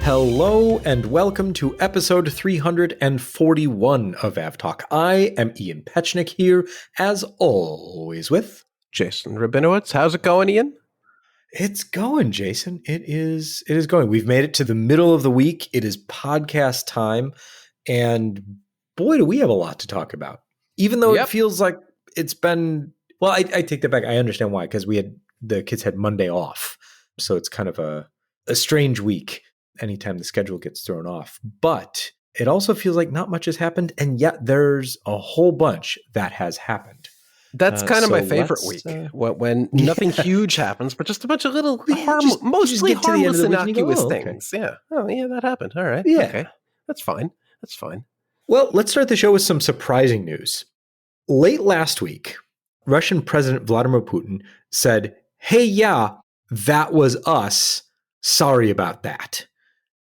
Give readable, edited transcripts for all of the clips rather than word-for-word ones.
Hello and welcome to episode 341 of AvTalk. I am Ian Petchnick here, as always, with Jason Rabinowitz. How's it going, Ian? It's going, Jason. It is going. We've made it to the middle of the week. It is podcast time, and boy, do we have a lot to talk about. Even though it feels like it's been, well, I take that back. I understand why, because the kids had Monday off, so it's kind of a strange week anytime the schedule gets thrown off. But it also feels like not much has happened, and yet there's a whole bunch that has happened. That's kind of my favorite week, when nothing huge happens, but just a bunch of little mostly harmless, innocuous things. Yeah. Oh, yeah, that happened. All right. Yeah. Okay. That's fine. Well, let's start the show with some surprising news. Late last week, Russian President Vladimir Putin said, "Hey, yeah, that was us. Sorry about that."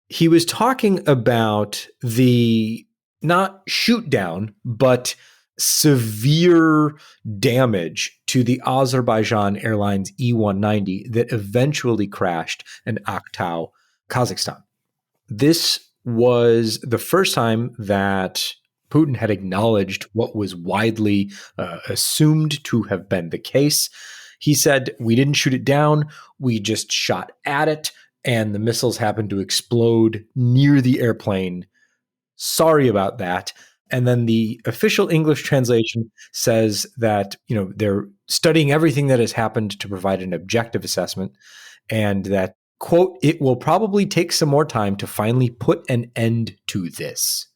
He was talking about the not shoot down, but severe damage to the Azerbaijan Airlines E190 that eventually crashed in Aktau, Kazakhstan. This was the first time that Putin had acknowledged what was widely assumed to have been the case. He said, "We didn't shoot it down, we just shot at it, and the missiles happened to explode near the airplane. Sorry about that." And then the official English translation says that, they're studying everything that has happened to provide an objective assessment, and that, quote, "it will probably take some more time to finally put an end to this."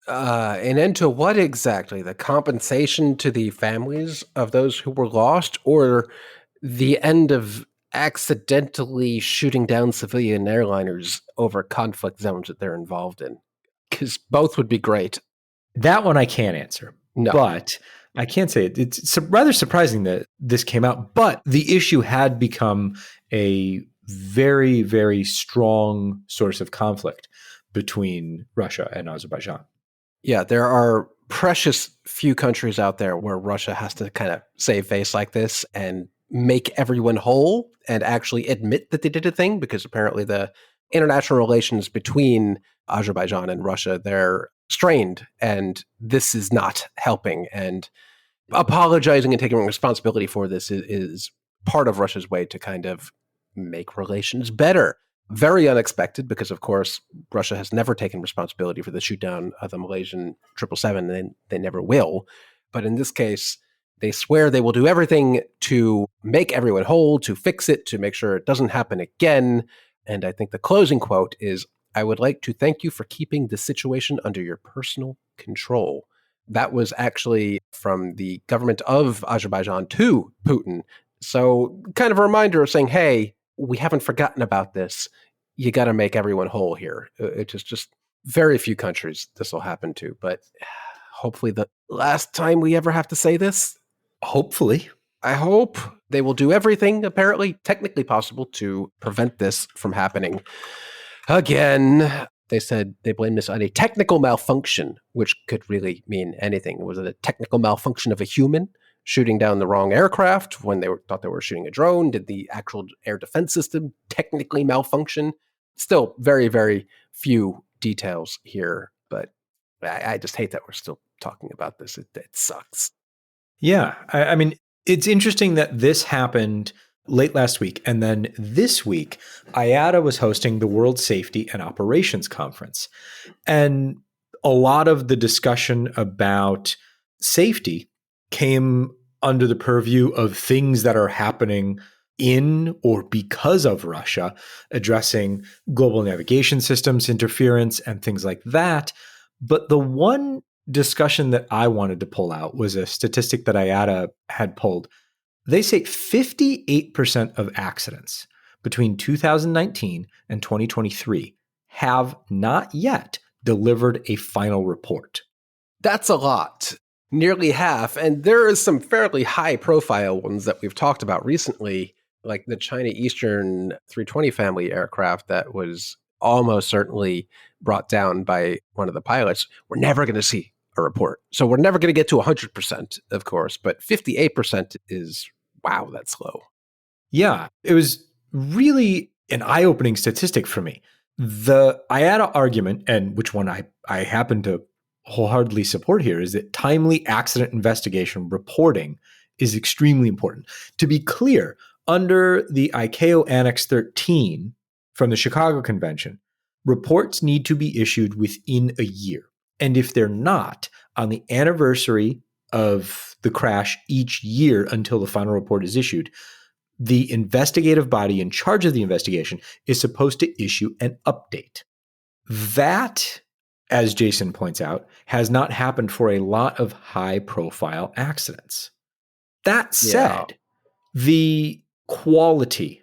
An end to what exactly? The compensation to the families of those who were lost, or the end of accidentally shooting down civilian airliners over conflict zones that they're involved in? Because both would be great. That one I can't answer. No. But I can't say it. It's rather surprising that this came out. But the issue had become a very, very strong source of conflict between Russia and Azerbaijan. Yeah, there are precious few countries out there where Russia has to kind of save face like this and make everyone whole and actually admit that they did a thing, because apparently the international relations between Azerbaijan and Russia, they're strained, and this is not helping. And apologizing and taking responsibility for this is part of Russia's way to kind of make relations better. Very unexpected, because of course Russia has never taken responsibility for the shoot down of the Malaysian 777, and they never will. But in this case, they swear they will do everything to make everyone whole, to fix it, to make sure it doesn't happen again. And I think the closing quote is, "I would like to thank you for keeping the situation under your personal control." That was actually from the government of Azerbaijan to Putin. So kind of a reminder of saying, hey, we haven't forgotten about this. You got to make everyone whole here. It's just very few countries this will happen to. But hopefully the last time we ever have to say this. Hopefully. I hope they will do everything, apparently, technically possible, to prevent this from happening again. They said they blamed this on a technical malfunction, which could really mean anything. Was it a technical malfunction of a human shooting down the wrong aircraft when they thought they were shooting a drone? Did the actual air defense system technically malfunction? Still very, very few details here, but I just hate that we're still talking about this. It sucks. Yeah. I mean, it's interesting that this happened late last week. And then this week, IATA was hosting the World Safety and Operations Conference. And a lot of the discussion about safety came under the purview of things that are happening in or because of Russia, addressing global navigation systems interference and things like that. But the one discussion that I wanted to pull out was a statistic that IATA had pulled. They say 58% of accidents between 2019 and 2023 have not yet delivered a final report. That's a lot. Nearly half. And there is some fairly high profile ones that we've talked about recently, like the China Eastern 320 family aircraft that was almost certainly brought down by one of the pilots. We're never going to see a report. So we're never going to get to 100%, of course, but 58% is, wow, that's low. Yeah, it was really an eye-opening statistic for me. The IATA argument, and which one I happen to wholeheartedly support here, is that timely accident investigation reporting is extremely important. To be clear, under the ICAO Annex 13 from the Chicago Convention, reports need to be issued within a year. And if they're not, on the anniversary of the crash each year until the final report is issued, the investigative body in charge of the investigation is supposed to issue an update. That, as Jason points out, has not happened for a lot of high-profile accidents. That said, the quality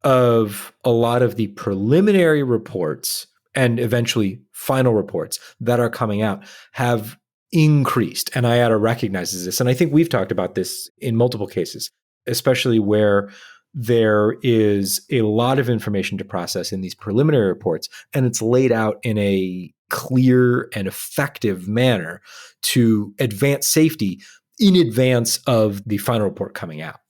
of a lot of the preliminary reports and eventually final reports that are coming out have increased. And IATA recognizes this. And I think we've talked about this in multiple cases, especially where there is a lot of information to process in these preliminary reports, and it's laid out in a clear and effective manner to advance safety in advance of the final report coming out.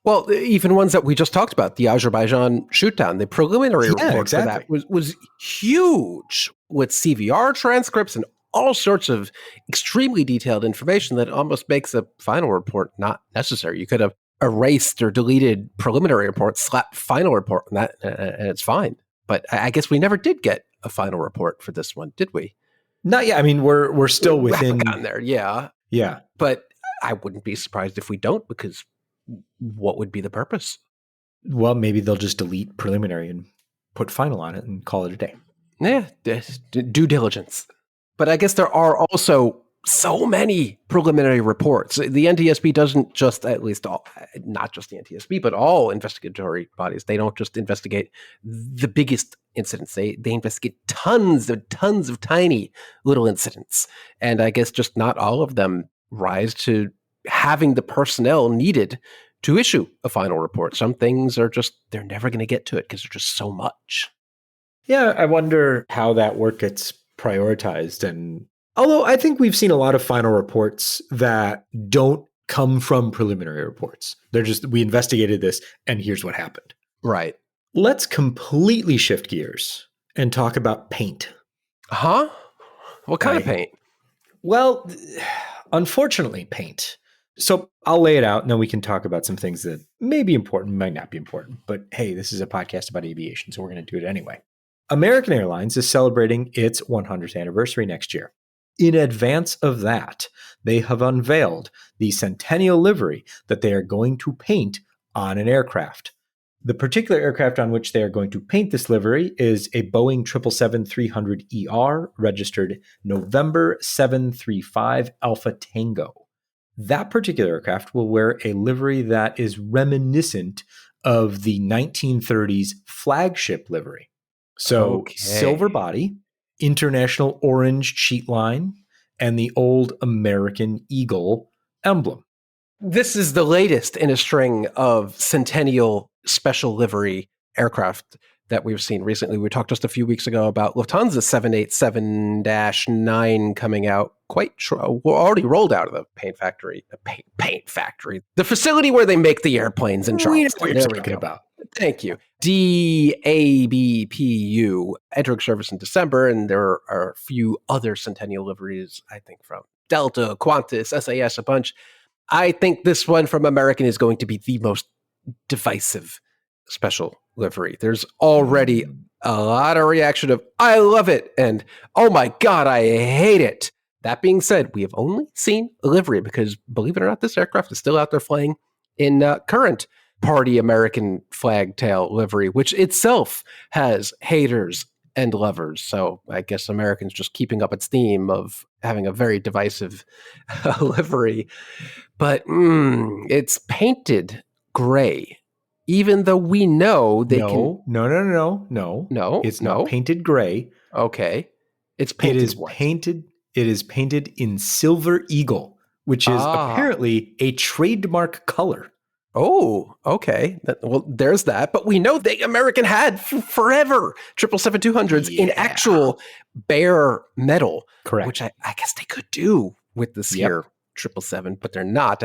Well, even ones that we just talked about, the Azerbaijan shootdown, the preliminary report for that was huge, with CVR transcripts and all sorts of extremely detailed information that almost makes a final report not necessary. You could have erased or deleted preliminary report, slapped final report on that, and it's fine. But I guess we never did get a final report for this one, did we? Not yet. I mean, we're still within. We haven't gotten there, yeah. But I wouldn't be surprised if we don't, because what would be the purpose? Well, maybe they'll just delete preliminary and put final on it and call it a day. Yeah, due diligence. But I guess there are also so many preliminary reports. The NTSB doesn't just, at least all, not just the NTSB, but all investigatory bodies, they don't just investigate the biggest incidents. They investigate tons of tiny little incidents. And I guess just not all of them rise to having the personnel needed to issue a final report. Some things are just, they're never going to get to it because there's just so much. Yeah, I wonder how that work gets prioritized. And although I think we've seen a lot of final reports that don't come from preliminary reports. They're just, we investigated this and here's what happened. Right. Let's completely shift gears and talk about paint. Huh? What kind of paint? Well, unfortunately, paint. So I'll lay it out and then we can talk about some things that may be important, might not be important. But hey, this is a podcast about aviation, so we're going to do it anyway. American Airlines is celebrating its 100th anniversary next year. In advance of that, they have unveiled the centennial livery that they are going to paint on an aircraft. The particular aircraft on which they are going to paint this livery is a Boeing 777-300ER, registered November 735 Alpha Tango. That particular aircraft will wear a livery that is reminiscent of the 1930s flagship livery. So silver body, international orange sheet line, and the old American Eagle emblem. This is the latest in a string of centennial special livery aircraft that we've seen recently. We talked just a few weeks ago about Lufthansa 787-9 coming out we're already rolled out of the paint factory, the facility where they make the airplanes in Charleston. We know what you're talking about. Thank you. DABPU entering service in December, and there are a few other centennial liveries, I think, from Delta, Qantas, SAS, a bunch. I think this one from American is going to be the most divisive special livery. There's already a lot of reaction of, I love it, and oh my God, I hate it. That being said, we have only seen a livery because, believe it or not, this aircraft is still out there flying in current party American flag tail livery, which itself has haters and lovers. So I guess Americans just keeping up its theme of having a very divisive livery. But it's painted gray, even though we know they can... No. It's not painted gray. Okay. It's painted It is painted in Silver Eagle, which is apparently a trademark color. Oh, okay. Well, there's that. But we know the American had forever 777-200s in actual bare metal. Correct. Which I guess they could do with this here 777, but they're not.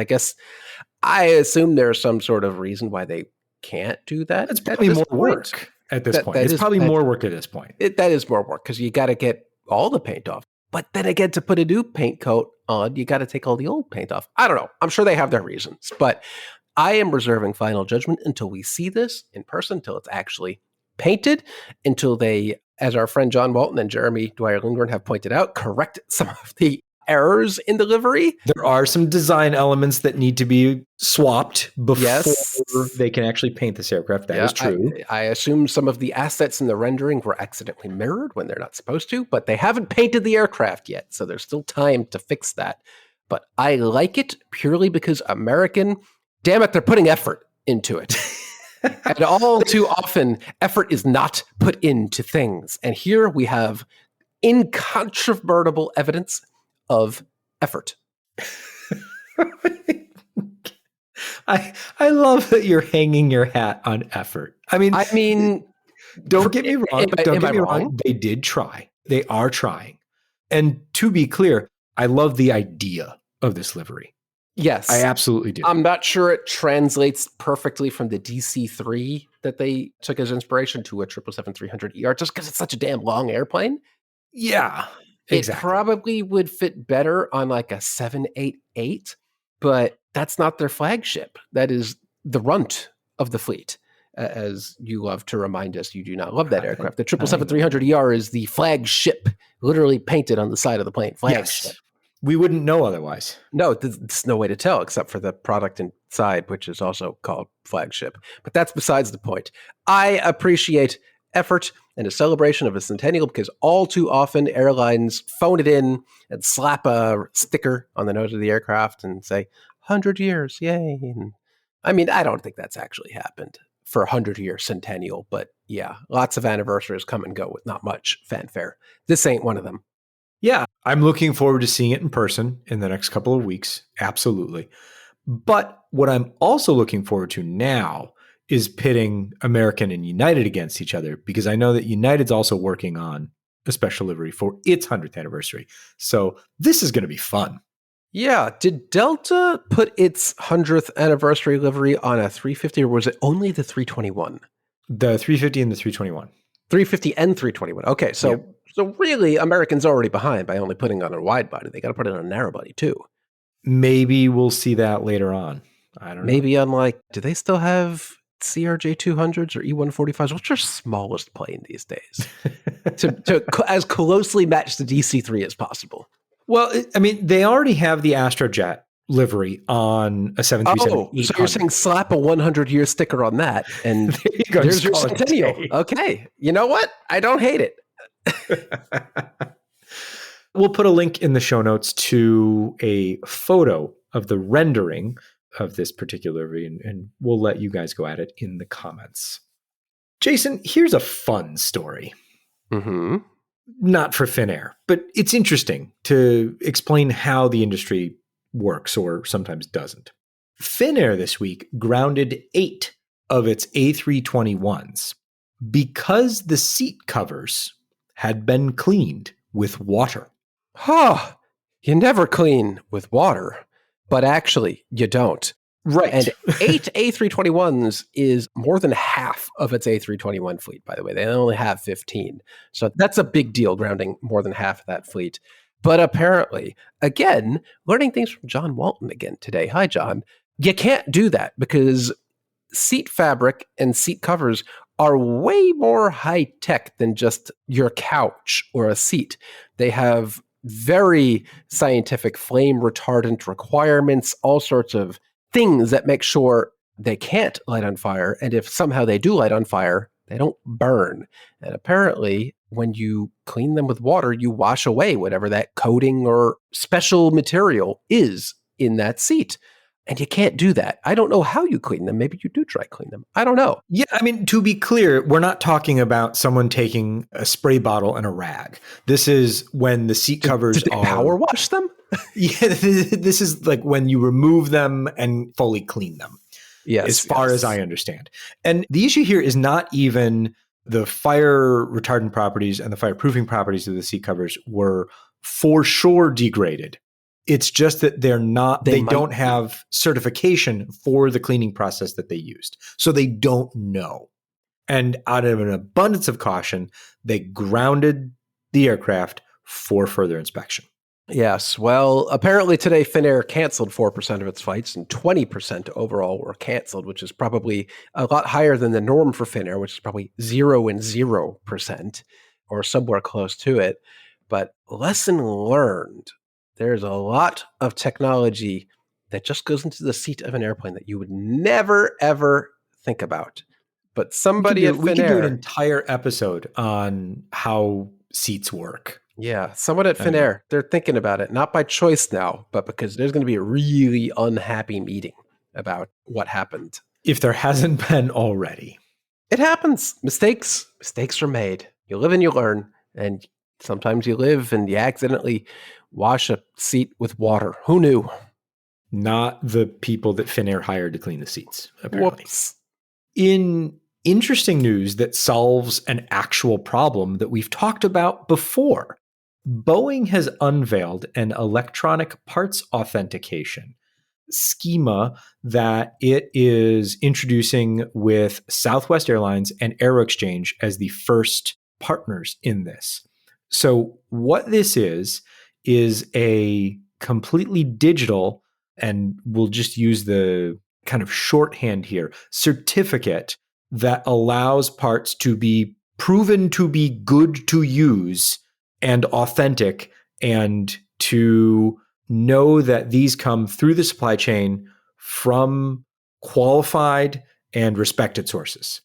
I assume there's some sort of reason why they can't do that. It's probably more work. at this point. That It's is probably more work at this point. That is more work because you got to get all the paint off. But then again, to put a new paint coat on, you got to take all the old paint off. I don't know. I'm sure they have their reasons, but I am reserving final judgment until we see this in person, until it's actually painted, until they, as our friend John Walton and Jeremy Dwyer-Lindgren have pointed out, correct some of the errors in the livery. There are some design elements that need to be swapped before Yes. they can actually paint this aircraft. That is true. I assume some of the assets in the rendering were accidentally mirrored when they're not supposed to, but they haven't painted the aircraft yet, so there's still time to fix that. But I like it purely because American, damn it, they're putting effort into it. And all too often, effort is not put into things. And here we have incontrovertible evidence of effort. I love that you're hanging your hat on effort. I mean, don't get me wrong. Don't get me wrong. They did try. They are trying. And to be clear, I love the idea of this livery. Yes. I absolutely do. I'm not sure it translates perfectly from the DC-3 that they took as inspiration to a 777-300ER, just because it's such a damn long airplane. Yeah, exactly. It probably would fit better on like a 788, but that's not their flagship. That is the runt of the fleet. As you love to remind us, you do not love that aircraft. The 777-300ER is the flagship, literally painted on the side of the plane. Flagship. Yes. We wouldn't know otherwise. No, there's no way to tell except for the product inside, which is also called flagship. But that's besides the point. I appreciate effort and a celebration of a centennial because all too often airlines phone it in and slap a sticker on the nose of the aircraft and say, 100 years, yay. And, I mean, I don't think that's actually happened for a 100-year centennial. But yeah, lots of anniversaries come and go with not much fanfare. This ain't one of them. Yeah, I'm looking forward to seeing it in person in the next couple of weeks. Absolutely. But what I'm also looking forward to now is pitting American and United against each other, because I know that United's also working on a special livery for its 100th anniversary. So this is going to be fun. Yeah. Did Delta put its 100th anniversary livery on a 350, or was it only the 321? The 350 and the 321. 350 and 321. Okay, so So really, American's already behind by only putting on a wide body. They got to put it on a narrow body too. Maybe we'll see that later on. I don't know. Maybe on like, do they still have CRJ 200s or E145s? What's your smallest plane these days? to as closely match the DC-3 as possible. Well, I mean, they already have the Astrojet livery on a 737. Oh, so you're saying slap a 100-year sticker on that, and there's your centennial. Okay, you know what? I don't hate it. We'll put a link in the show notes to a photo of the rendering of this particular livery, and we'll let you guys go at it in the comments. Jason, here's a fun story. Mm-hmm. Not for Finnair, but it's interesting to explain how the industry works or sometimes doesn't. Finnair this week grounded 8 of its A321s because the seat covers had been cleaned with water. Huh. You never clean with water, but actually you don't. Right. And 8 A321s is more than half of its A321 fleet, by the way. They only have 15. So that's a big deal, grounding more than half of that fleet. But apparently, again, learning things from John Walton again today. Hi, John. You can't do that because seat fabric and seat covers are way more high tech than just your couch or a seat. They have very scientific flame retardant requirements, all sorts of things that make sure they can't light on fire. And if somehow they do light on fire, they don't burn. And apparently, when you clean them with water, you wash away whatever that coating or special material is in that seat. And you can't do that. I don't know how you clean them. Maybe you do try clean them. I don't know. Yeah, I mean, to be clear, we're not talking about someone taking a spray bottle and a rag. This is when the seat covers did they power wash them? Yeah, this is like when you remove them and fully clean them. Yes, as far as I understand. And the issue here is not even the fire retardant properties and the fireproofing properties of the seat covers were for sure degraded. It's just that they don't have certification for the cleaning process that they used. So they don't know. And out of an abundance of caution, they grounded the aircraft for further inspection. Yes. Well, apparently today Finnair canceled 4% of its flights and 20% overall were canceled, which is probably a lot higher than the norm for Finnair, which is probably 0% or somewhere close to it. But lesson learned, there's a lot of technology that just goes into the seat of an airplane that you would never, ever think about. But somebody at Finnair... We could do an entire episode on how seats work. Yeah, someone at Finnair, they're thinking about it, not by choice now, but because there's going to be a really unhappy meeting about what happened. If there hasn't been already. It happens. Mistakes are made. You live and you learn, and sometimes you live and you accidentally wash a seat with water. Who knew? Not the people that Finnair hired to clean the seats, apparently. Whoops. In interesting news that solves an actual problem that we've talked about before, Boeing has unveiled an electronic parts authentication schema that it is introducing with Southwest Airlines and Aeroexchange as the first partners in this. So what this is a completely digital, and we'll just use the kind of shorthand here, certificate that allows parts to be proven to be good to use and authentic, and to know that these come through the supply chain from qualified and respected sources.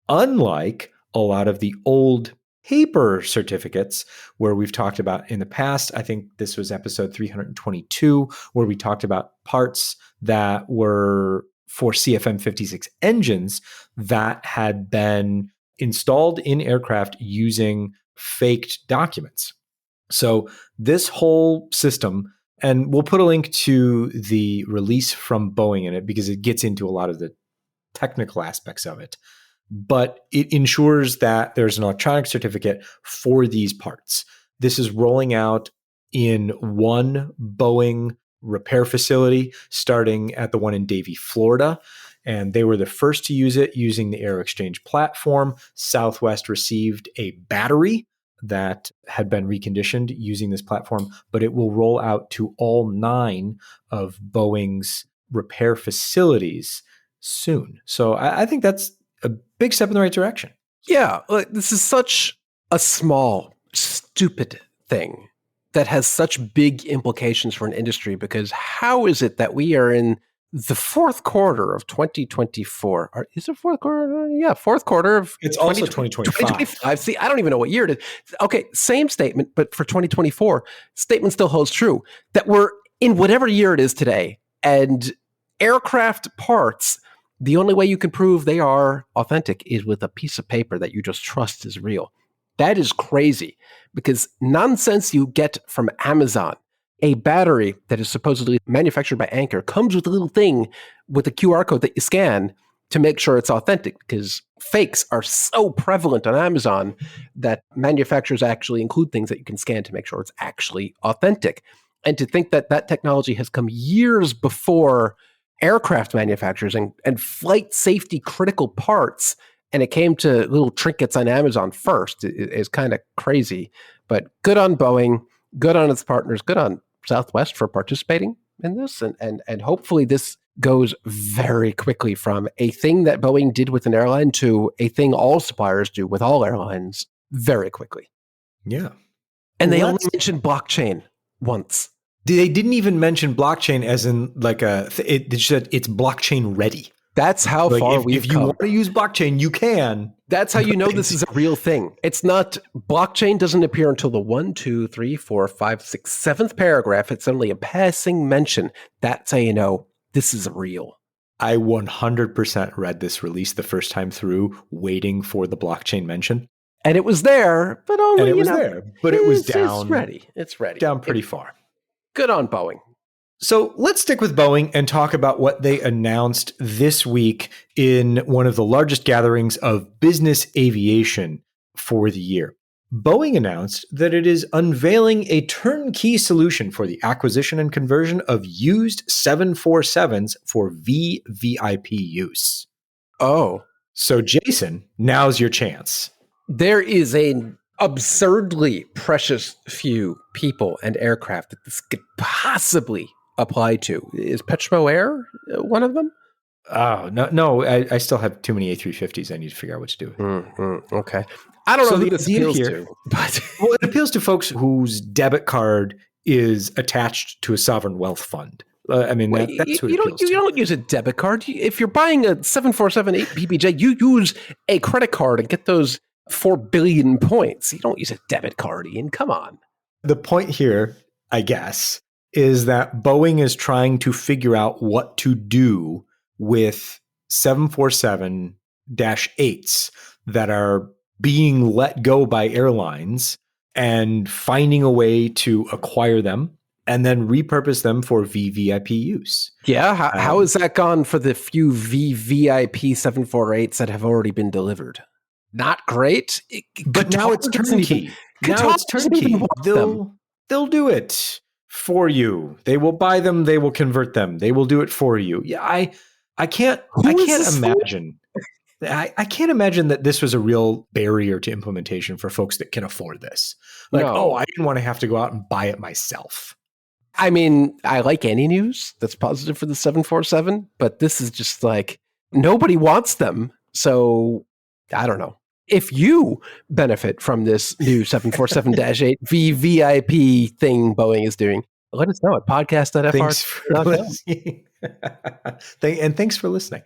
Unlike a lot of the old paper certificates where we've talked about in the past, I think this was episode 322, where we talked about parts that were for CFM56 engines that had been installed in aircraft using faked documents. So this whole system, and we'll put a link to the release from Boeing in it because it gets into a lot of the technical aspects of it, but it ensures that there's an electronic certificate for these parts. This is rolling out in one Boeing repair facility, starting at the one in Davie, Florida. And they were the first to use it using the Aeroexchange platform. Southwest received a battery that had been reconditioned using this platform, but it will roll out to all 9 of Boeing's repair facilities soon. So I think that's a big step in the right direction. Yeah, this is such a small, stupid thing that has such big implications for an industry, because how is it that we are in the fourth quarter of 2024? Is it fourth quarter? Yeah, fourth quarter of... It's also 2025. See, I don't even know what year it is. Okay, same statement, but for 2024, statement still holds true, that we're in whatever year it is today, and aircraft parts, the only way you can prove they are authentic is with a piece of paper that you just trust is real. That is crazy, because nonsense you get from Amazon, a battery that is supposedly manufactured by Anchor, comes with a little thing with a QR code that you scan to make sure it's authentic, because fakes are so prevalent on Amazon that manufacturers actually include things that you can scan to make sure it's actually authentic. And to think that that technology has come years before aircraft manufacturers and flight safety critical parts, and it came to little trinkets on Amazon first, is kind of crazy. But good on Boeing, good on its partners, good on Southwest for participating in this. And hopefully this goes very quickly from a thing that Boeing did with an airline to a thing all suppliers do with all airlines very quickly. Yeah. And they only mentioned blockchain once. They didn't even mention blockchain as in like they just said it's blockchain ready. That's how far we've come. If you want to use blockchain, you can. That's how you know this is a real thing. It's not, blockchain doesn't appear until the 1, 2, 3, 4, 5, 6, 7th paragraph. It's only a passing mention. That's how you know this is real. I 100% read this release the first time through, waiting for the blockchain mention. And it was there, but only, and it was there, but it was down. It's ready. It's ready. Down pretty far. Good on Boeing. So let's stick with Boeing and talk about what they announced this week in one of the largest gatherings of business aviation for the year. Boeing announced that it is unveiling a turnkey solution for the acquisition and conversion of used 747s for VVIP use. Oh, So, Jason, now's your chance. There is an absurdly precious few people and aircraft that this could possibly apply to. Is Petro Air one of them? Oh, no, I still have too many A350s. I need to figure out what to do with. Okay. I don't know who the this idea appeals here- to, but Well, it appeals to folks whose debit card is attached to a sovereign wealth fund. I mean, Wait, that's who it you appeals you to. don't use a debit card. If you're buying a 747 PPJ, you use a credit card and get those 4 billion points. You don't use a debit card, Ian. Come on. The point here, I guess, is that Boeing is trying to figure out what to do with 747-8s that are being let go by airlines and finding a way to acquire them and then repurpose them for VVIP use. Yeah, how has that gone for the few VVIP 748s that have already been delivered? Not great. But now it's turnkey. Now it's turnkey. They'll do it for you. They will buy them. They will convert them. They will do it for you. Yeah, I can't imagine. I can't imagine that this was a real barrier to implementation for folks that can afford this. Like, No. I didn't want to have to go out and buy it myself. I mean, I like any news that's positive for the 747, but this is just like nobody wants them. So I don't know. If you benefit from this new 747-8 VVIP thing Boeing is doing, let us know at podcast.fr. Thanks for listening. And thanks for listening.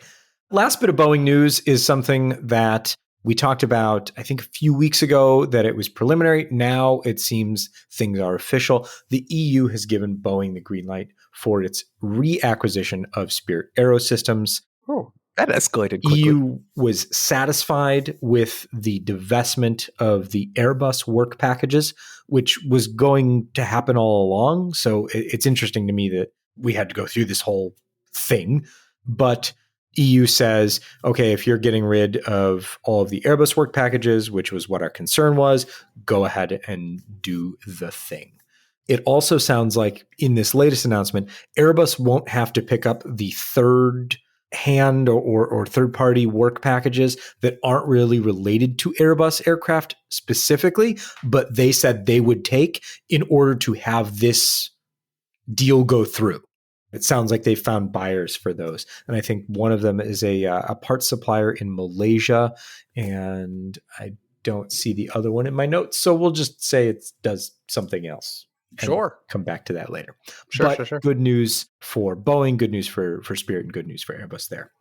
Last bit of Boeing news is something that we talked about, I think, a few weeks ago, that it was preliminary. Now it seems things are official. The EU has given Boeing the green light for its reacquisition of Spirit Aerosystems. Oh, that escalated quickly. EU was satisfied with the divestment of the Airbus work packages, which was going to happen all along. So it's interesting to me that we had to go through this whole thing. But EU says, okay, if you're getting rid of all of the Airbus work packages, which was what our concern was, go ahead and do the thing. It also sounds like in this latest announcement, Airbus won't have to pick up the third hand or third-party work packages that aren't really related to Airbus aircraft specifically, but they said they would take in order to have this deal go through. It sounds like they found buyers for those. And I think one of them is a parts supplier in Malaysia, and I don't see the other one in my notes. So we'll just say it does something else. Sure. Come back to that later. Sure. Good news for Boeing, good news for Spirit, and good news for Airbus there.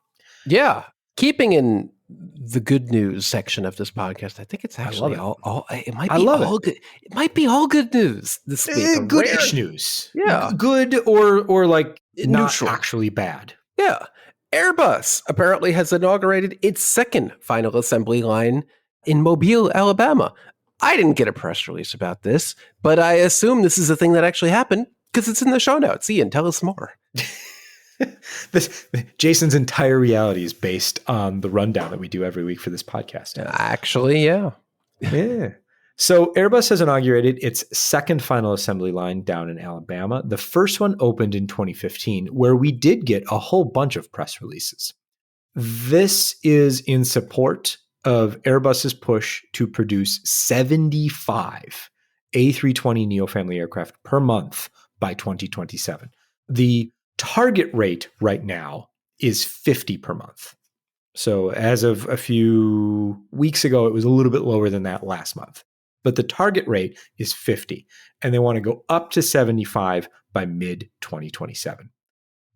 Yeah. Keeping in the good news section of this podcast, I think it's actually it might be all good news this week. Goodish news. Yeah. Good or like neutral. Not actually bad. Yeah. Airbus apparently has inaugurated its second final assembly line in Mobile, Alabama. I didn't get a press release about this, but I assume this is a thing that actually happened because it's in the show notes. Ian, tell us more. Jason's entire reality is based on the rundown that we do every week for this podcast. Actually, yeah. Yeah. So Airbus has inaugurated its second final assembly line down in Alabama. The first one opened in 2015, where we did get a whole bunch of press releases. This is in support of Airbus's push to produce 75 A320neo family aircraft per month by 2027. The target rate right now is 50 per month. So as of a few weeks ago, it was a little bit lower than that last month. But the target rate is 50, and they want to go up to 75 by mid-2027.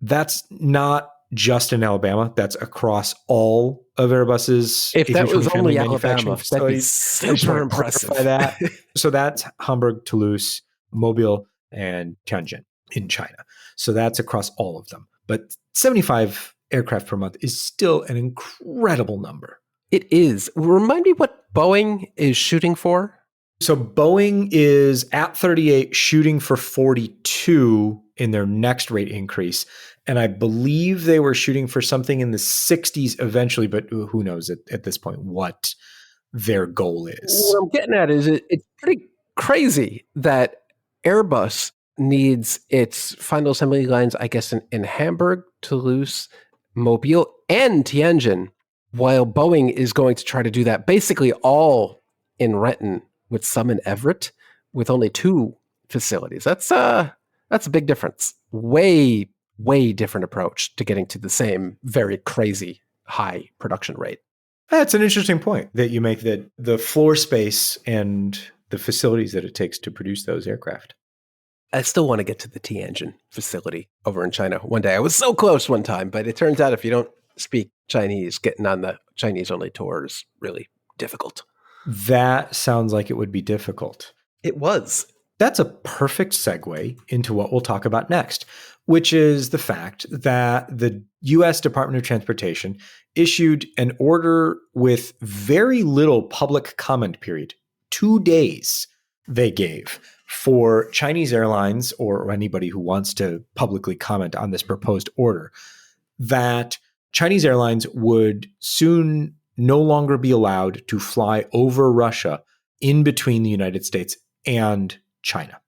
That's not just in Alabama. That's across all of Airbus's If that was only manufacturing Alabama, that'd be super impressive. That. So that's Hamburg, Toulouse, Mobile, and Tianjin in China. So that's across all of them. But 75 aircraft per month is still an incredible number. It is. Remind me what Boeing is shooting for. So Boeing is at 38, shooting for 42 in their next rate increase. And I believe they were shooting for something in the 60s eventually, but who knows at this point what their goal is. What I'm getting at is it's pretty crazy that Airbus needs its final assembly lines, I guess, in Hamburg, Toulouse, Mobile, and Tianjin while Boeing is going to try to do that basically all in Renton with some in Everett with only 2 facilities. That's a big difference. Way, way different approach to getting to the same very crazy high production rate. That's an interesting point that you make, that the floor space and the facilities that it takes to produce those aircraft. I still want to get to the T-engine facility over in China one day. I was so close one time, but it turns out if you don't speak Chinese, getting on the Chinese-only tour is really difficult. That sounds like it would be difficult. It was. That's a perfect segue into what we'll talk about next, which is the fact that the U.S. Department of Transportation issued an order with very little public comment period. 2 days they gave for Chinese airlines or anybody who wants to publicly comment on this proposed order, that Chinese airlines would soon no longer be allowed to fly over Russia in between the United States and China.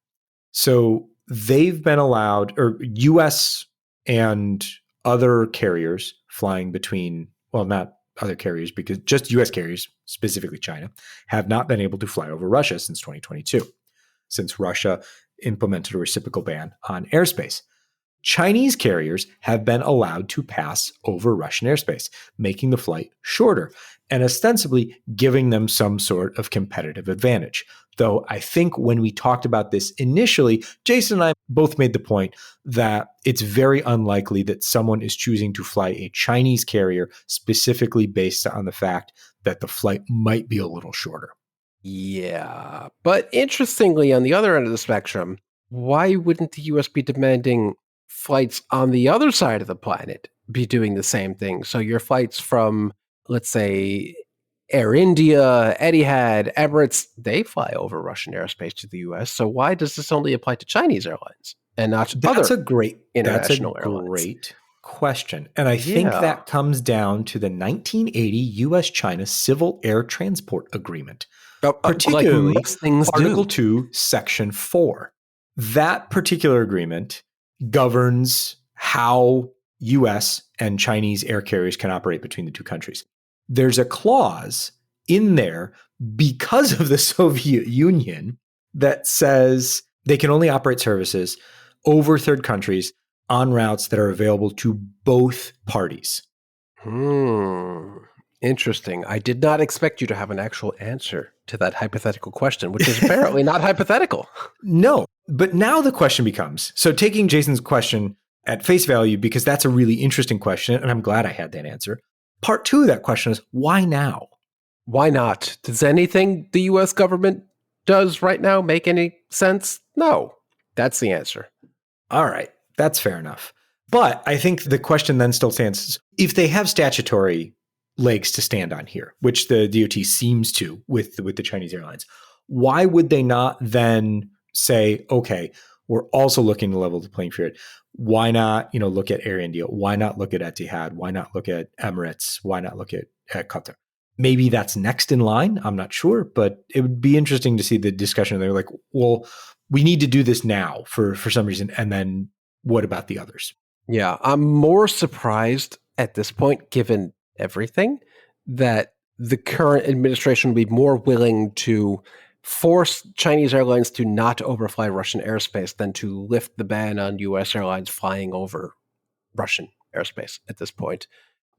So they've been allowed, or US and other carriers flying between, well, not other carriers, because just US carriers, specifically China, have not been able to fly over Russia since 2022, since Russia implemented a reciprocal ban on airspace. Chinese carriers have been allowed to pass over Russian airspace, making the flight shorter and ostensibly giving them some sort of competitive advantage. Though I think when we talked about this initially, Jason and I both made the point that it's very unlikely that someone is choosing to fly a Chinese carrier specifically based on the fact that the flight might be a little shorter. Yeah. But interestingly, on the other end of the spectrum, why wouldn't the US be demanding flights on the other side of the planet be doing the same thing? So your flights from, let's say, Air India, Etihad, Emirates, they fly over Russian airspace to the US. So why does this only apply to Chinese airlines and not That's other a great international airlines? Great question. And I think that comes down to the 1980 US-China Civil Air Transport Agreement, particularly like Article 2, Section 4. That particular agreement governs how US and Chinese air carriers can operate between the two countries. There's a clause in there because of the Soviet Union that says they can only operate services over third countries on routes that are available to both parties. Interesting. I did not expect you to have an actual answer to that hypothetical question, which is apparently not hypothetical. No, but now the question becomes, so taking Jason's question at face value, because that's a really interesting question, and I'm glad I had that answer. Part 2 of that question is, why now? Why not? Does anything the US government does right now make any sense? No. That's the answer. All right. That's fair enough. But I think the question then still stands, if they have statutory legs to stand on here, which the DOT seems to with the Chinese airlines, why would they not then say, okay, we're also looking to level the playing field? Why not, look at Air India? Why not look at Etihad? Why not look at Emirates? Why not look at Qatar? Maybe that's next in line. I'm not sure, but it would be interesting to see the discussion. They're like, well, we need to do this now for some reason. And then what about the others? Yeah, I'm more surprised at this point, given everything, that the current administration would be more willing to force Chinese airlines to not overfly Russian airspace than to lift the ban on US airlines flying over Russian airspace at this point.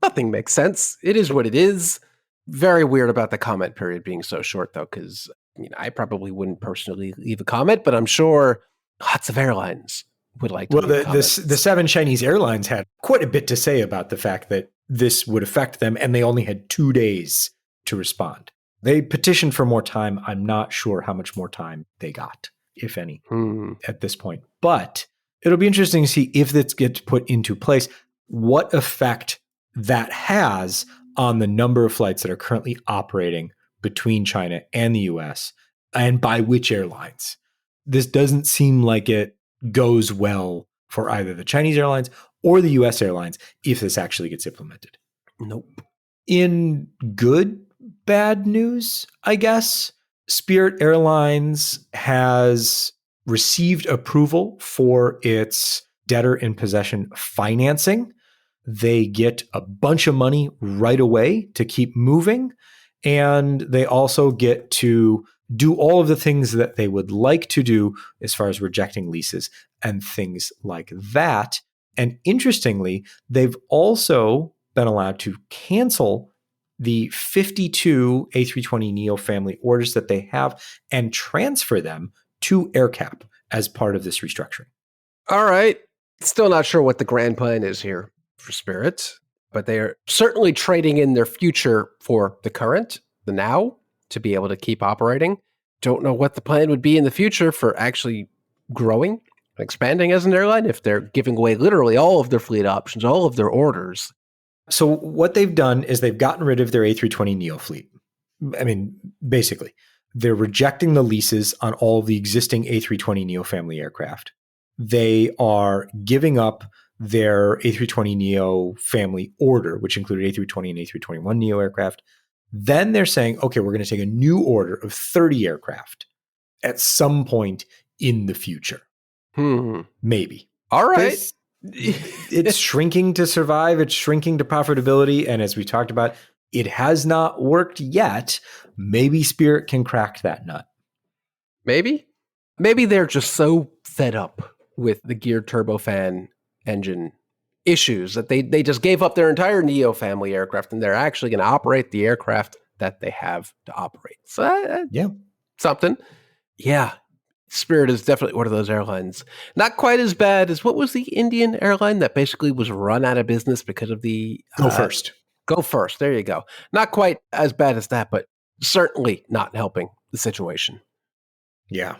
Nothing makes sense. It is what it is. Very weird about the comment period being so short, though, because I probably wouldn't personally leave a comment, but I'm sure lots of airlines would like to leave comments. The 7 Chinese airlines had quite a bit to say about the fact that this would affect them, and they only had 2 days to respond. They petitioned for more time. I'm not sure how much more time they got, if any, at this point. But it'll be interesting to see if this gets put into place, what effect that has on the number of flights that are currently operating between China and the US, and by which airlines. This doesn't seem like it goes well for either the Chinese airlines or the US airlines if this actually gets implemented. Nope. In bad news, I guess, Spirit Airlines has received approval for its debtor in possession financing. they get a bunch of money right away to keep moving. And they also get to do all of the things that they would like to do as far as rejecting leases and things like that. And interestingly, they've also been allowed to cancel the 52 A320neo family orders that they have and transfer them to AerCap as part of this restructuring. All right. Still not sure what the grand plan is here for Spirit, but they are certainly trading in their future for the current, the now, to be able to keep operating. Don't know what the plan would be in the future for actually growing, expanding as an airline if they're giving away literally all of their fleet options, all of their orders. So what they've done is they've gotten rid of their A320neo fleet. I mean, basically, they're rejecting the leases on all of the existing A320neo family aircraft. They are giving up their A320neo family order, which included A320 and A321neo aircraft. Then they're saying, okay, we're going to take a new order of 30 aircraft at some point in the future. Maybe. All right. It's shrinking to survive. It's shrinking to profitability. And as we talked about, it has not worked yet. Maybe Spirit can crack that nut. Maybe. Maybe they're just so fed up with the geared turbofan engine issues that they just gave up their entire Neo family aircraft and they're actually going to operate the aircraft that they have to operate. So yeah, something. Yeah. Spirit is definitely one of those airlines. Not quite as bad as what was the Indian airline that basically was run out of business because of the Go First. Go First. There you go. Not quite as bad as that, but certainly not helping the situation. Yeah.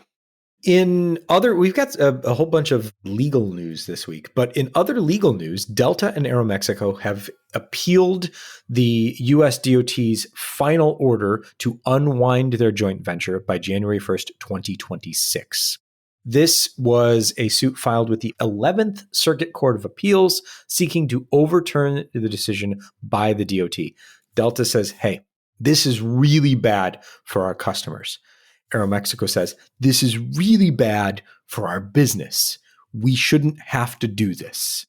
We've got a whole bunch of legal news this week, but in other legal news, Delta and Aeromexico have appealed the US DOT's final order to unwind their joint venture by January 1st, 2026. This was a suit filed with the 11th Circuit Court of Appeals seeking to overturn the decision by the DOT. Delta says, hey, this is really bad for our customers. Aeromexico says, this is really bad for our business. We shouldn't have to do this.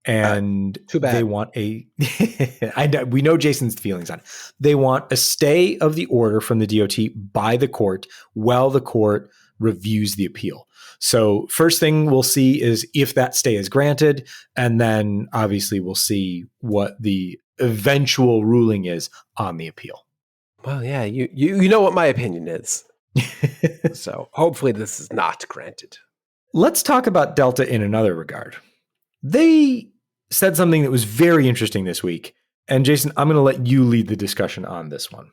And too bad. They want we know Jason's feelings on it. They want a stay of the order from the DOT by the court while the court reviews the appeal. So first thing we'll see is if that stay is granted, and then obviously we'll see what the eventual ruling is on the appeal. Well, yeah, you know what my opinion is. So hopefully this is not granted. Let's talk about Delta in another regard. They said something that was very interesting this week. And Jason, I'm going to let you lead the discussion on this one.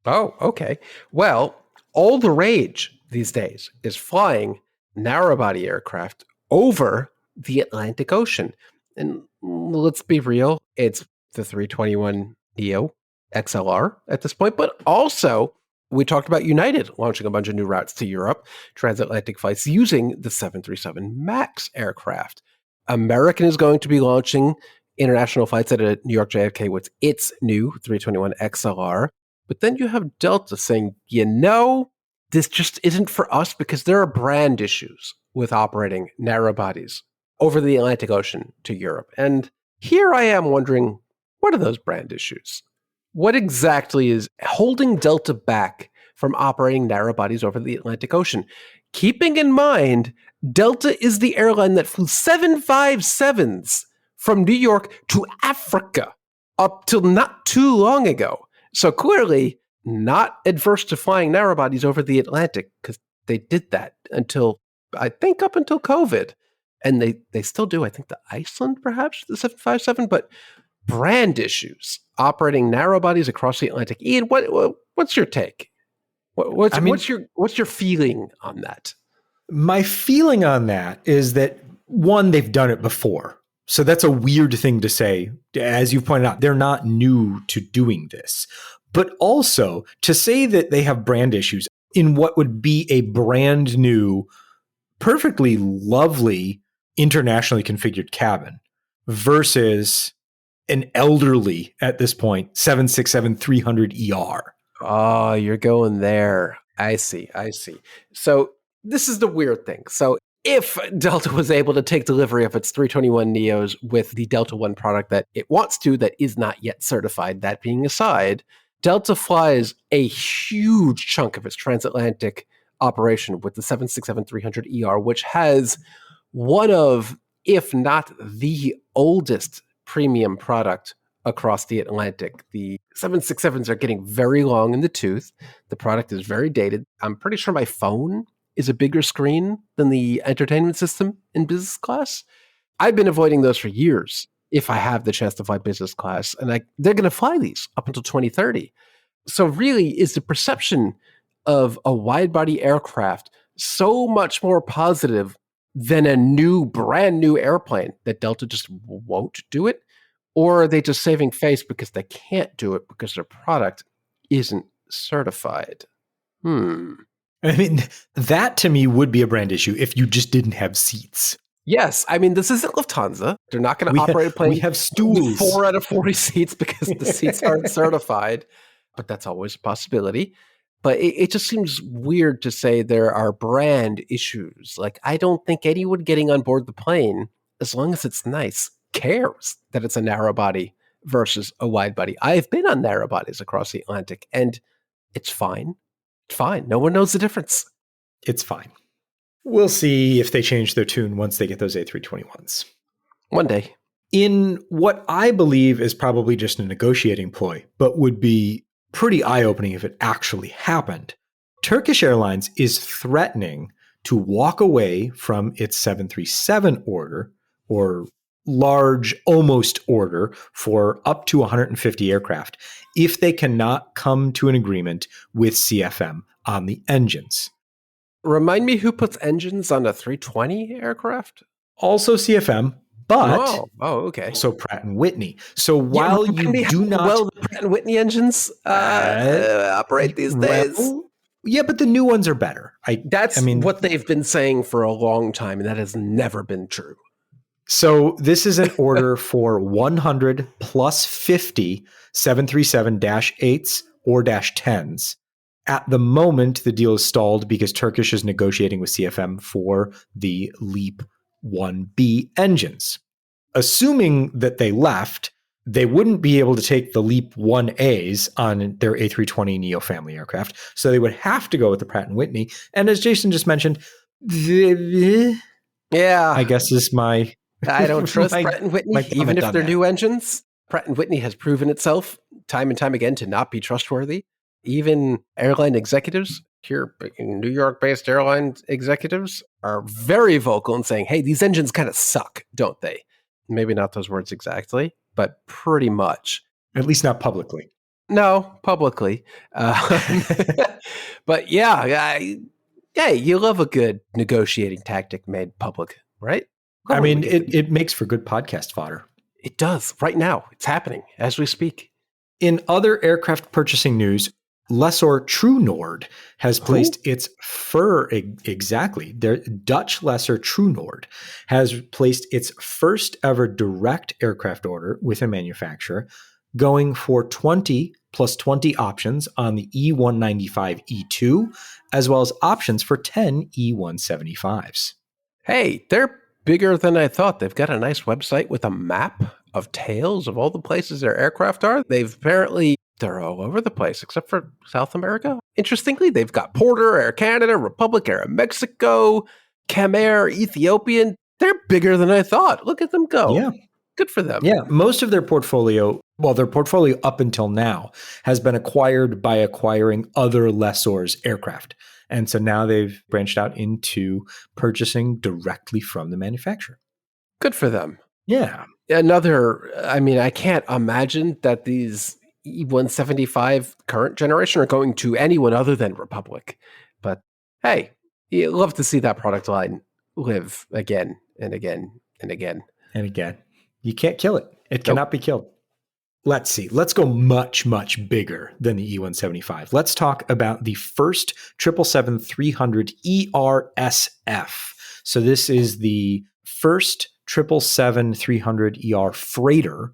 Oh, okay. Well, all the rage these days is flying narrow-body aircraft over the Atlantic Ocean. And let's be real, it's the 321neo XLR at this point, but also we talked about United launching a bunch of new routes to Europe, transatlantic flights using the 737 MAX aircraft. American is going to be launching international flights at a New York JFK with its new 321 XLR. But then you have Delta saying, this just isn't for us because there are brand issues with operating narrow bodies over the Atlantic Ocean to Europe. And here I am wondering, what are those brand issues? What exactly is holding Delta back from operating narrow bodies over the Atlantic Ocean? Keeping in mind, Delta is the airline that flew 757s from New York to Africa up till not too long ago. So clearly not adverse to flying narrow bodies over the Atlantic because they did that until COVID. And they still do, I think, the Iceland, perhaps, the 757, but brand issues operating narrow bodies across the Atlantic. Ian, what's your take? What's your feeling on that? My feeling on that is that, one, they've done it before. So that's a weird thing to say. As you pointed out, they're not new to doing this. But also to say that they have brand issues in what would be a brand new, perfectly lovely, internationally configured cabin versus an elderly, at this point, 767-300ER. Oh, you're going there. I see. So this is the weird thing. So if Delta was able to take delivery of its 321neos with the Delta One product that it wants to, that is not yet certified. That being aside, Delta flies a huge chunk of its transatlantic operation with the 767-300ER, which has one of, if not the oldest premium product across the Atlantic. The 767s are getting very long in the tooth. The product is very dated. I'm pretty sure my phone is a bigger screen than the entertainment system in business class. I've been avoiding those for years if I have the chance to fly business class. And they're going to fly these up until 2030. So really, is the perception of a wide-body aircraft so much more positive than a brand new airplane that Delta just won't do it? Or are they just saving face because they can't do it because their product isn't certified? I mean, that to me would be a brand issue if you just didn't have seats. Yes. I mean, this isn't Lufthansa. They're not going to operate a plane. We have stools. 4 out of 40 seats because the seats aren't certified. But that's always a possibility. But it just seems weird to say there are brand issues. Like, I don't think anyone getting on board the plane, as long as it's nice, cares that it's a narrow body versus a wide body. I've been on narrow bodies across the Atlantic, and it's fine. It's fine. No one knows the difference. It's fine. We'll see if they change their tune once they get those A321s. One day. In what I believe is probably just a negotiating ploy, but would be pretty eye-opening if it actually happened, Turkish Airlines is threatening to walk away from its 737 order, or large almost order, for up to 150 aircraft if they cannot come to an agreement with CFM on the engines. Remind me who puts engines on a 320 aircraft? Also CFM, but okay. also Pratt & Whitney. So while you do not... Well, the Pratt & Whitney engines operate these days. Yeah, but the new ones are better. That's what they've been saying for a long time, and that has never been true. So this is an order for 100 plus 50 737-8s or -10s. At the moment, the deal is stalled because Turkish is negotiating with CFM for the LEAP 1B engines. Assuming that they left, they wouldn't be able to take the LEAP 1As on their A320neo family aircraft, so they would have to go with the Pratt & Whitney. And as Jason just mentioned, I guess is my... I don't trust Pratt & Whitney, even if they're new engines. Pratt & Whitney has proven itself time and time again to not be trustworthy. Even airline executives here, New York-based airline executives, are very vocal in saying, hey, these engines kind of suck, don't they? Maybe not those words exactly, but pretty much. At least not publicly. No, publicly. But yeah, you love a good negotiating tactic made public, right? I mean, it makes for good podcast fodder. It does. Right now. It's happening as we speak. In other aircraft purchasing news, lessor TrueNord has placed its their Dutch lessor TrueNord has placed its first ever direct aircraft order with a manufacturer, going for 20 plus 20 options on the E195-E2, as well as options for 10 E175s. Hey, they're bigger than I thought. They've got a nice website with a map of tails of all the places their aircraft are. They're all over the place, except for South America. Interestingly, they've got Porter, Air Canada, Republic Air Mexico, Camair, Ethiopian. They're bigger than I thought. Look at them go. Yeah. Good for them. Yeah. Most of their portfolio up until now has been acquired by acquiring other lessors' aircraft. And so now they've branched out into purchasing directly from the manufacturer. Good for them. Yeah. I can't imagine that these E175 current generation are going to anyone other than Republic. But hey, you love to see that product line live again and again and again. And again. You can't kill it. It cannot be killed. Let's see. Let's go much, much bigger than the E175. Let's talk about the first 777-300 ERSF. So this is the first 777-300 ER freighter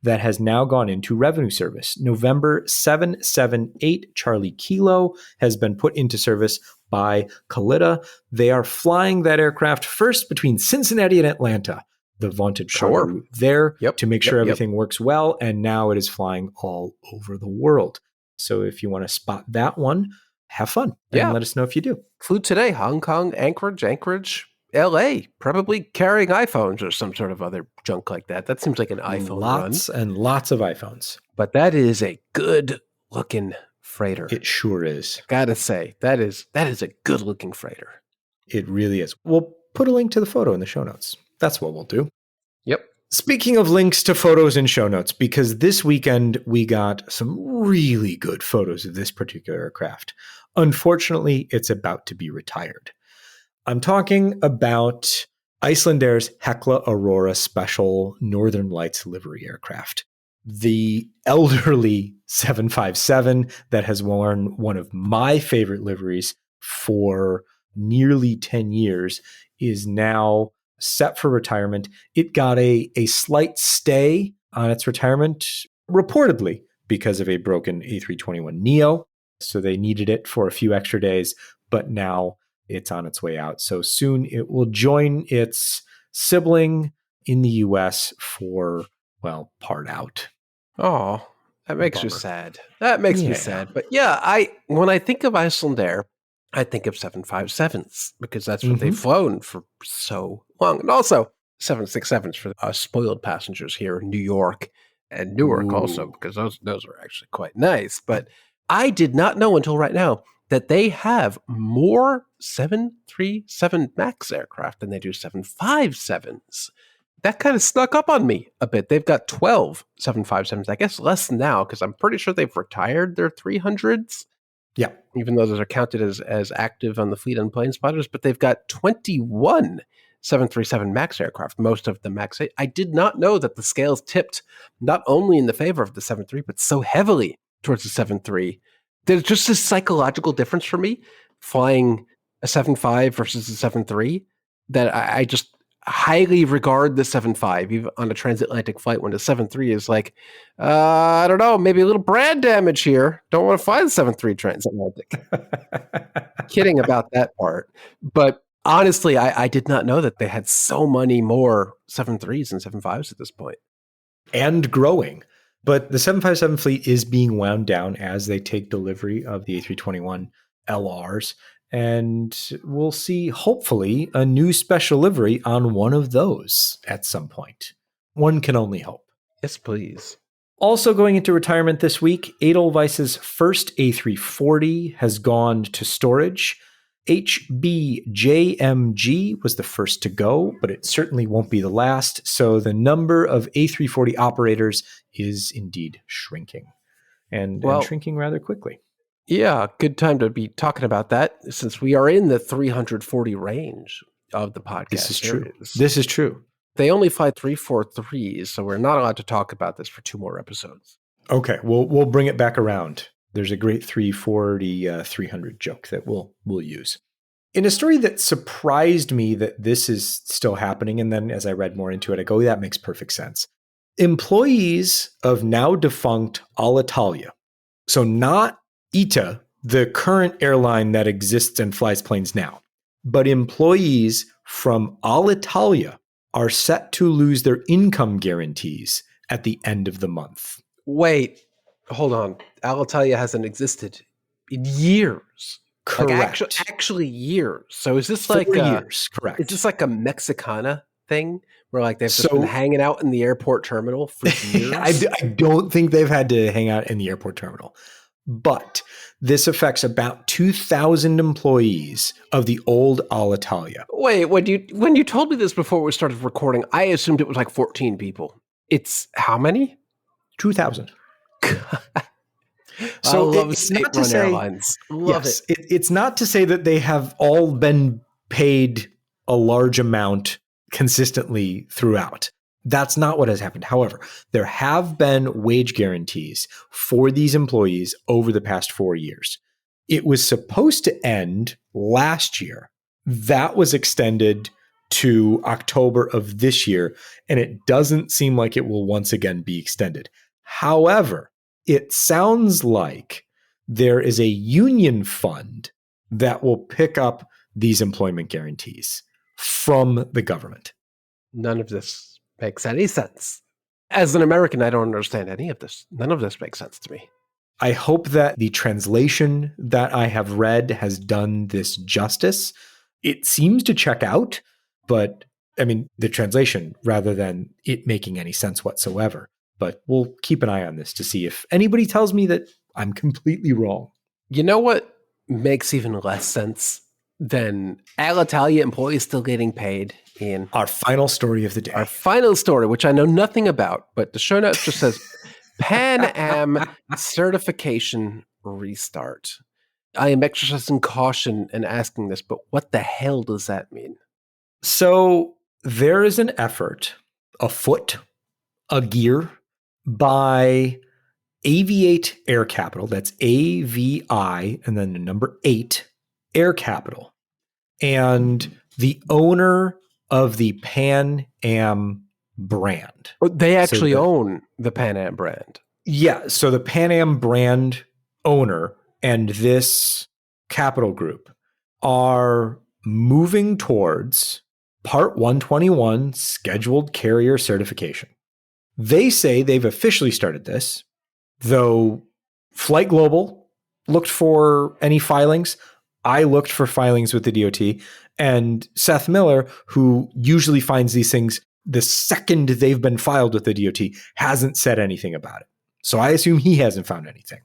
that has now gone into revenue service. November 778 Charlie Kilo has been put into service by Kalitta. They are flying that aircraft first between Cincinnati and Atlanta, the vaunted cargo route there, to make sure everything works well. And now it is flying all over the world. So if you want to spot that one, have fun and let us know if you do. Flew today, Hong Kong, Anchorage, LA, probably carrying iPhones or some sort of other junk like that. That seems like an iPhone lots run. and lots of iPhones. But that is a good looking freighter. It sure is. Gotta say, that is a good looking freighter. It really is. We'll put a link to the photo in the show notes. That's what we'll do. Yep. Speaking of links to photos and show notes, because this weekend we got some really good photos of this particular aircraft. Unfortunately, it's about to be retired. I'm talking about Iceland's Hekla Aurora Special Northern Lights livery aircraft. The elderly 757 that has worn one of my favorite liveries for nearly 10 years is now set for retirement. It got a slight stay on its retirement, reportedly because of a broken A321neo. So they needed it for a few extra days, but now it's on its way out. So soon it will join its sibling in the US for, well, part out. Oh, that makes you sad. That makes me sad. But when I think of Icelandair, I think of 757s because that's what they've flown for so long. And also 767s for us spoiled passengers here in New York and Newark also, because those are actually quite nice. But I did not know until right now that they have more 737 MAX aircraft than they do 757s. That kind of snuck up on me a bit. They've got 12 757s, I guess less now, because I'm pretty sure they've retired their 300s. Yeah. Even though those are counted as active on the fleet on plane spotters, but they've got 21 737 MAX aircraft, most of the MAX 8. I did not know that the scales tipped not only in the favor of the 73, but so heavily towards the 73. There's just this psychological difference for me flying a 75 versus a 73 that I just highly regard the 75 even on a transatlantic flight when the 73 is like, I don't know, maybe a little brand damage here. Don't want to fly the 73 transatlantic. Kidding about that part. But honestly, I did not know that they had so many more 73s and 75s at this point. And growing. But the 757 fleet is being wound down as they take delivery of the A321 LRs. And we'll see, hopefully, a new special livery on one of those at some point. One can only hope. Yes, please. Also going into retirement this week, Edelweiss's first A340 has gone to storage. HBJMG was the first to go, but it certainly won't be the last. So the number of A340 operators is indeed shrinking, and shrinking rather quickly. Yeah, good time to be talking about that since we are in the 340 range of the podcast. This is true. This is true. They only fly 343s, so we're not allowed to talk about this for 2 more episodes. Okay, we'll bring it back around. There's a great 340, 300 joke that we'll use. In a story that surprised me that this is still happening, and then as I read more into it, I go, that makes perfect sense. Employees of now defunct Alitalia, so not ITA, the current airline that exists and flies planes now, but employees from Alitalia are set to lose their income guarantees at the end of the month. Wait, hold on. Alitalia hasn't existed in years. Correct. Like actually years. So is this 4 like years? Correct. Is this like a Mexicana thing where like they've just been hanging out in the airport terminal for years? I don't think they've had to hang out in the airport terminal. But this affects about 2,000 employees of the old Alitalia. Wait, when you told me this before we started recording, I assumed it was like 14 people. It's how many? 2,000. So it's not to say airlines. Love it. It's not to say that they have all been paid a large amount consistently throughout. That's not what has happened. However, there have been wage guarantees for these employees over the past 4 years. It was supposed to end last year. That was extended to October of this year, and it doesn't seem like it will once again be extended. However, it sounds like there is a union fund that will pick up these employment guarantees from the government. None of this makes any sense. As an American, I don't understand any of this. None of this makes sense to me. I hope that the translation that I have read has done this justice. It seems to check out, but I mean, the translation rather than it making any sense whatsoever. But we'll keep an eye on this to see if anybody tells me that I'm completely wrong. You know what makes even less sense than Alitalia employees still getting paid, Ian? Our final story of the day. Our final story, which I know nothing about, but the show notes just says Pan Am certification restart. I am exercising caution in asking this, but what the hell does that mean? So there is an effort afoot, a gear, by Aviate Air Capital. That's AVI and then the number 8 Air Capital. And the owner of the Pan Am brand. They actually own the Pan Am brand. Yeah. So the Pan Am brand owner and this capital group are moving towards Part 121 scheduled carrier certification. They say they've officially started this, though Flight Global looked for any filings. I looked for filings with the DOT, and Seth Miller, who usually finds these things the second they've been filed with the DOT, hasn't said anything about it. So I assume he hasn't found anything.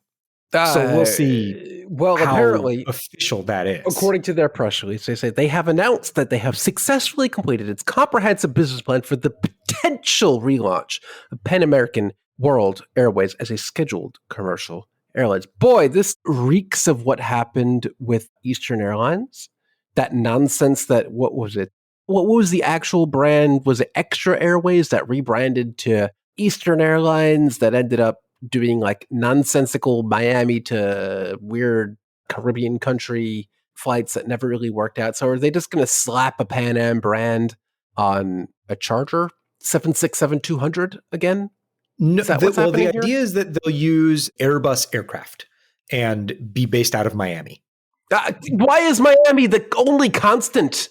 So we'll see how apparently, official that is. According to their press release, they say they have announced that they have successfully completed its comprehensive business plan for the potential relaunch of Pan American World Airways as a scheduled commercial airlines. Boy, this reeks of what happened with Eastern Airlines. That nonsense that, what was it? What was the actual brand? Was it Extra Airways that rebranded to Eastern Airlines that ended up doing like nonsensical Miami to weird Caribbean country flights that never really worked out? So are they just going to slap a Pan Am brand on a charter 767-200 again? No, the here? idea is that they'll use Airbus aircraft and be based out of Miami. Why is Miami the only constant?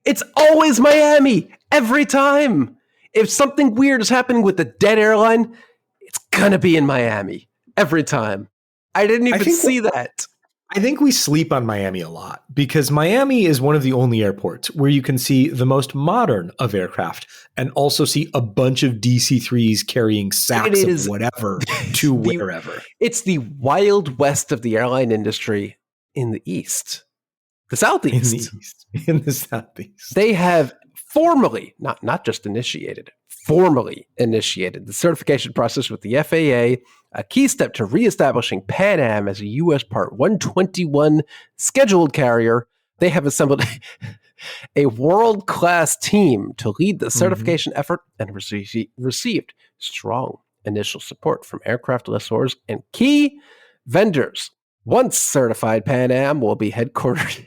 It's always Miami every time. If something weird is happening with the dead airline, it's gonna be in Miami every time. I didn't even see that. I think we sleep on Miami a lot because Miami is one of the only airports where you can see the most modern of aircraft and also see a bunch of DC-3s carrying sacks of whatever to wherever. It's the Wild West of the airline industry in the East. The Southeast. In the Southeast. They have formally, not just initiated, formally initiated the certification process with the FAA, a key step to reestablishing Pan Am as a U.S. Part 121 scheduled carrier. They have assembled a world-class team to lead the certification effort and received strong initial support from aircraft lessors and key vendors. Once certified, Pan Am will be headquartered.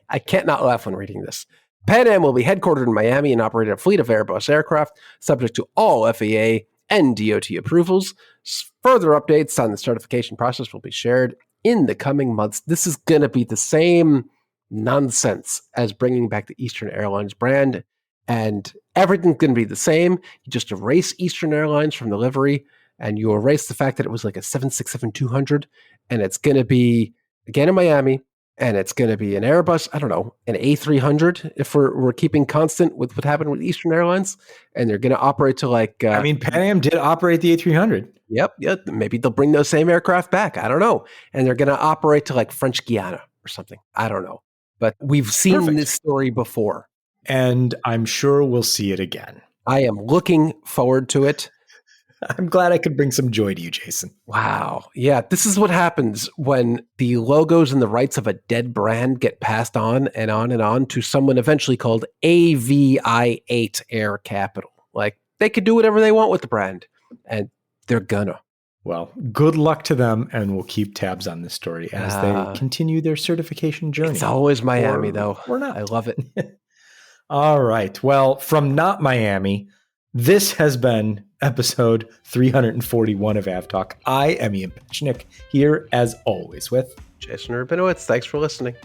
I can't not laugh when reading this. Pan Am will be headquartered in Miami and operate a fleet of Airbus aircraft, subject to all FAA and DOT approvals. Further updates on the certification process will be shared in the coming months. This is going to be the same nonsense as bringing back the Eastern Airlines brand, and everything's going to be the same. You just erase Eastern Airlines from the livery, and you erase the fact that it was like a 767-200, and it's going to be, again, in Miami, and it's going to be an Airbus, I don't know, an A300, if we're keeping constant with what happened with Eastern Airlines, and they're going to operate to like... I mean, Pan Am did operate the A300. Yep. Maybe they'll bring those same aircraft back. I don't know. And they're going to operate to like French Guiana or something. I don't know. But we've seen this story before. And I'm sure we'll see it again. I am looking forward to it. I'm glad I could bring some joy to you, Jason. Wow. Yeah, this is what happens when the logos and the rights of a dead brand get passed on and on and on to someone eventually called AVI8 Air Capital. Like, they could do whatever they want with the brand, and they're gonna. Well, good luck to them, and we'll keep tabs on this story as they continue their certification journey. It's always Miami, though. Or not. I love it. All right. Well, from not Miami, this has been episode 341 of AvTalk. I am Ian Petchnick, here as always with Jason Rabinowitz. Thanks for listening.